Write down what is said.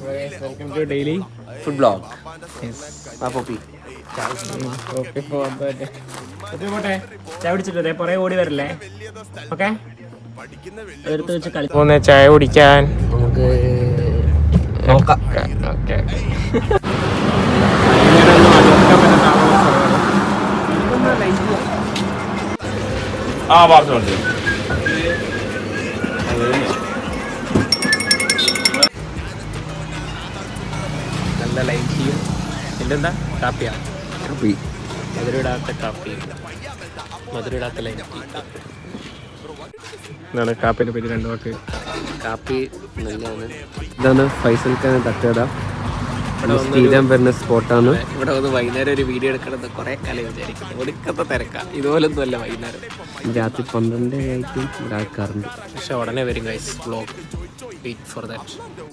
Welcome to daily food blog. പോട്ടെ ചായ കുടിച്ചിട്ട് പുറകെ ഓടി വരല്ലേ? ഓക്കെ, എടുത്ത് വെച്ച് കളി പോകുന്ന ചായ കുടിക്കാൻ നമുക്ക് നോക്കാം. ഓക്കെ. നല്ല ലൈൻ ടീയും പിന്നെന്താ കാപ്പിയാ? മധുരമിടാത്ത കാപ്പി, മധുരമിടാത്ത ലൈൻ ടീ. എന്താണ് കാപ്പിനെ പറ്റി രണ്ടു വാക്ക്? കാപ്പി നല്ലതാണ്. ഇതാണ് ഫൈസൽ ഖാൻ തട്ടുകട. സ്ഥിരം വരുന്ന സ്പോട്ടാണ്. ഇവിടെ വന്ന് വൈകുന്നേരം ഒരു വീഡിയോ എടുക്കണമെന്ന് കുറെ കാലം വിചാരിക്കും. ഒടുക്കത്തെ തിരക്കാം. ഇതുപോലൊന്നും അല്ല വൈകുന്നേരം. രാത്രി 12 ആയിട്ടും ഇവിടെ ആൾക്കാറുണ്ട്. പക്ഷെ ഉടനെ വരും guys vlog. Wait for that.